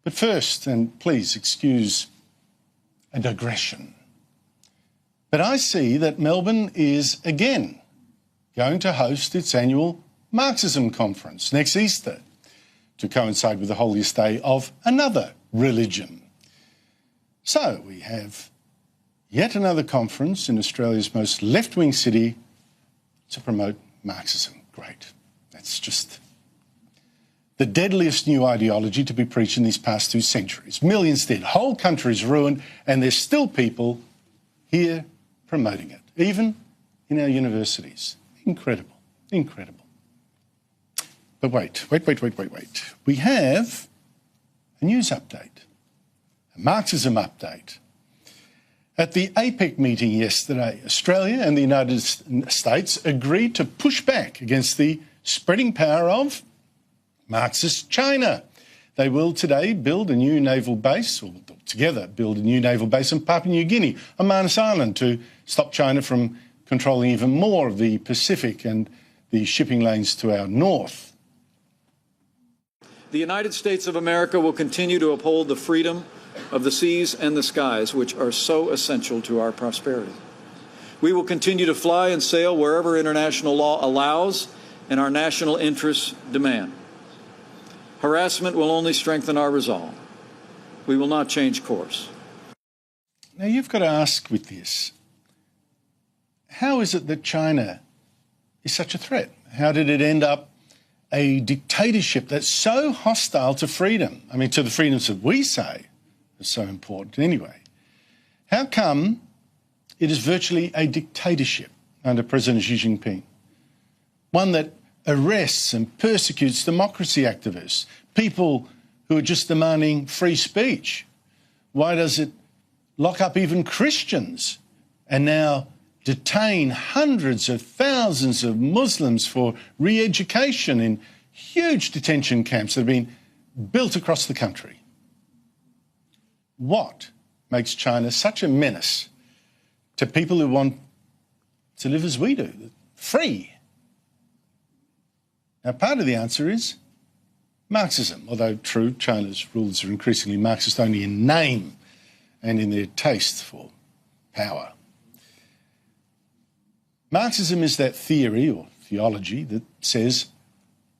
But first, and please excuse a digression, but I see that Melbourne is again going to host its annual Marxism conference next Easter to coincide with the holiest day of another religion. So we have yet another conference in Australia's most left-wing city to promote Marxism. Great. That's just the deadliest new ideology to be preached in these past 2 centuries. Millions dead, whole countries ruined, and there's still people here promoting it, even in our universities. Incredible, incredible. But wait. We have a news update, a Marxism update. At the APEC meeting yesterday, Australia and the United States agreed to push back against the spreading power of Marxist China. They will today build a new naval base, or together build a new naval base in Papua New Guinea, on Manus Island, to stop China from controlling even more of the Pacific and the shipping lanes to our north. The United States of America will continue to uphold the freedom of the seas and the skies, which are so essential to our prosperity. We will continue to fly and sail wherever international law allows and our national interests demand. Harassment will only strengthen our resolve. We will not change course. Now, you've got to ask with this, how is it that China is such a threat? How did it end up a dictatorship that's so hostile to freedom? I mean, to the freedoms that we say are so important anyway. How come it is virtually a dictatorship under President Xi Jinping? One that arrests and persecutes democracy activists, people who are just demanding free speech. Why does it lock up even Christians and now detain hundreds of thousands of Muslims for re-education in huge detention camps that have been built across the country? What makes China such a menace to people who want to live as we do, free? Now, part of the answer is Marxism, although true, China's rulers are increasingly Marxist only in name and in their taste for power. Marxism is that theory or theology that says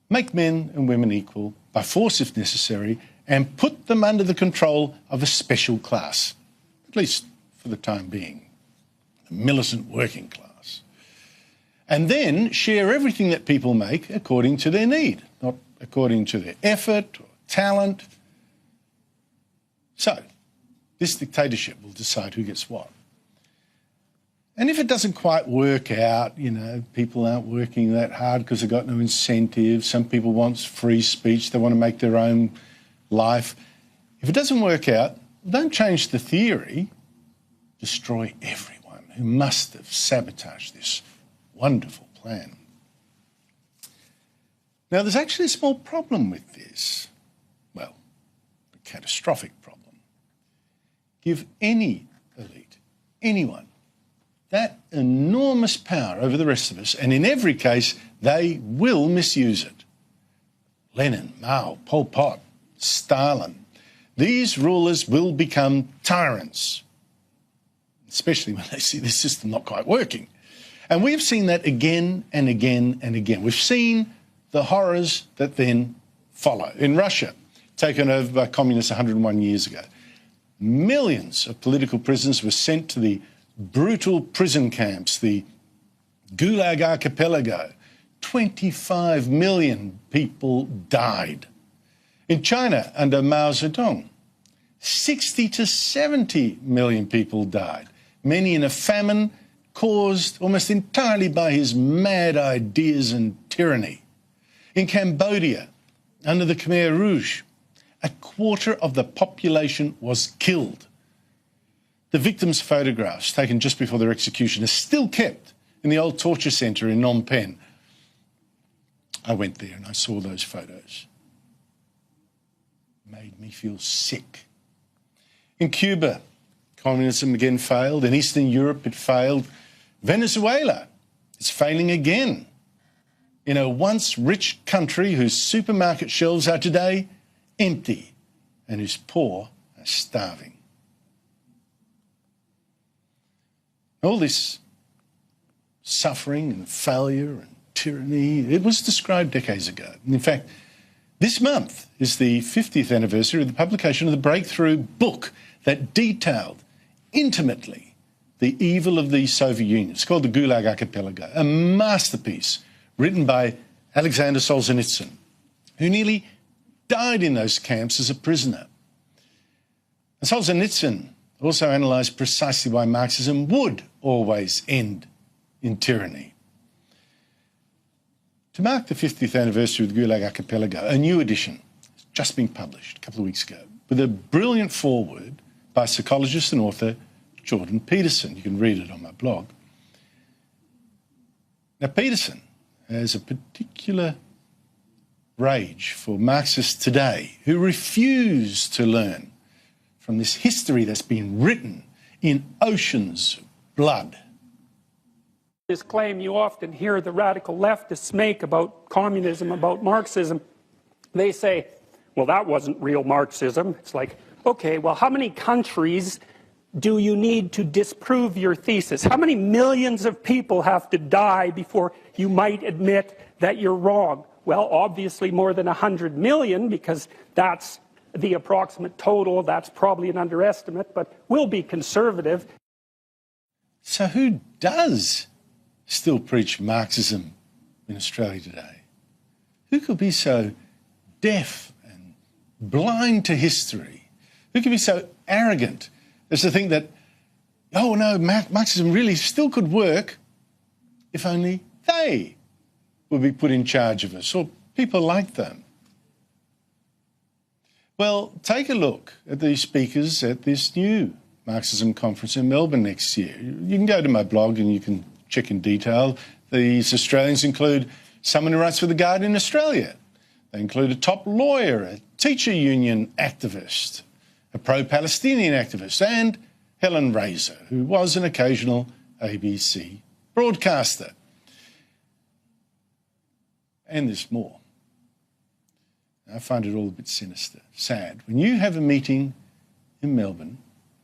make men and women equal by force if necessary and put them under the control of a special class, at least for the time being, the militant working class. And then share everything that people make according to their need, not according to their effort or talent. So, this dictatorship will decide who gets what. And if it doesn't quite work out, you know, people aren't working that hard because they've got no incentive. Some people want free speech. They want to make their own life. If it doesn't work out, don't change the theory. Destroy everyone who must have sabotaged this wonderful plan. Now, there's actually a small problem with this. Well, a catastrophic problem. Give any elite, anyone, that enormous power over the rest of us, and in every case, they will misuse it. Lenin, Mao, Pol Pot, Stalin. These rulers will become tyrants, especially when they see the system not quite working. And we've seen that again and again and again. We've seen the horrors that then follow. In Russia, taken over by communists 101 years ago, millions of political prisoners were sent to the brutal prison camps, the Gulag Archipelago. 25 million people died. In China, under Mao Zedong, 60 to 70 million people died, many in a famine caused almost entirely by his mad ideas and tyranny. In Cambodia, under the Khmer Rouge, a quarter of the population was killed. The victims' photographs taken just before their execution are still kept in the old torture centre in Phnom Penh. I went there and I saw those photos. Made me feel sick. In Cuba, communism again failed. In Eastern Europe, it failed. Venezuela is failing again. In a once rich country whose supermarket shelves are today empty and whose poor are starving. All this suffering and failure and tyranny, it was described decades ago. In fact, this month is the 50th anniversary of the publication of the breakthrough book that detailed intimately the evil of the Soviet Union. It's called the Gulag Archipelago, a masterpiece written by Alexander Solzhenitsyn, who nearly died in those camps as a prisoner. And Solzhenitsyn also analysed precisely why Marxism would always end in tyranny. To mark the 50th anniversary of the Gulag Archipelago, a new edition has just been published a couple of weeks ago with a brilliant foreword by psychologist and author Jordan Peterson. You can read it on my blog. Now, Peterson has a particular rage for Marxists today who refuse to learn from this history that's been written in oceans of blood. This claim you often hear the radical leftists make about communism, about Marxism, they say, well, that wasn't real Marxism. It's like, okay, well, how many countries do you need to disprove your thesis? How many millions of people have to die before you might admit that you're wrong? Well, obviously more than 100 million, because that's the approximate total. That's probably an underestimate, but we'll be conservative. So who does still preach Marxism in Australia today? Who could be so deaf and blind to history? Who could be so arrogant as to think that, oh no, Marxism really still could work if only they would be put in charge of us, or people like them? Well, take a look at the speakers at this new Marxism conference in Melbourne next year. You can go to my blog and you can check in detail. These Australians include someone who writes for The Guardian Australia. They include a top lawyer, a teacher union activist, a pro-Palestinian activist, and Helen Razor, who was an occasional ABC broadcaster. And there's more. I find it all a bit sinister, sad. When you have a meeting in Melbourne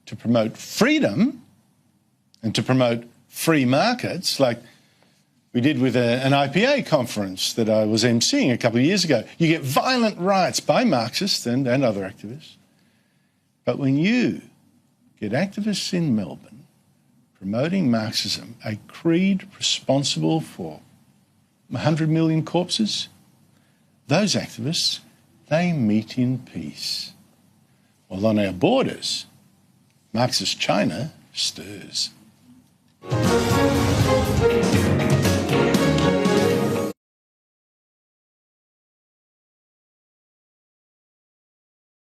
to promote freedom and to promote free markets, like we did with an IPA conference that I was emceeing a couple of years ago, you get violent riots by Marxists and other activists. But when you get activists in Melbourne promoting Marxism, a creed responsible for 100 million corpses, those activists, they meet in peace. While on our borders, Marxist China stirs.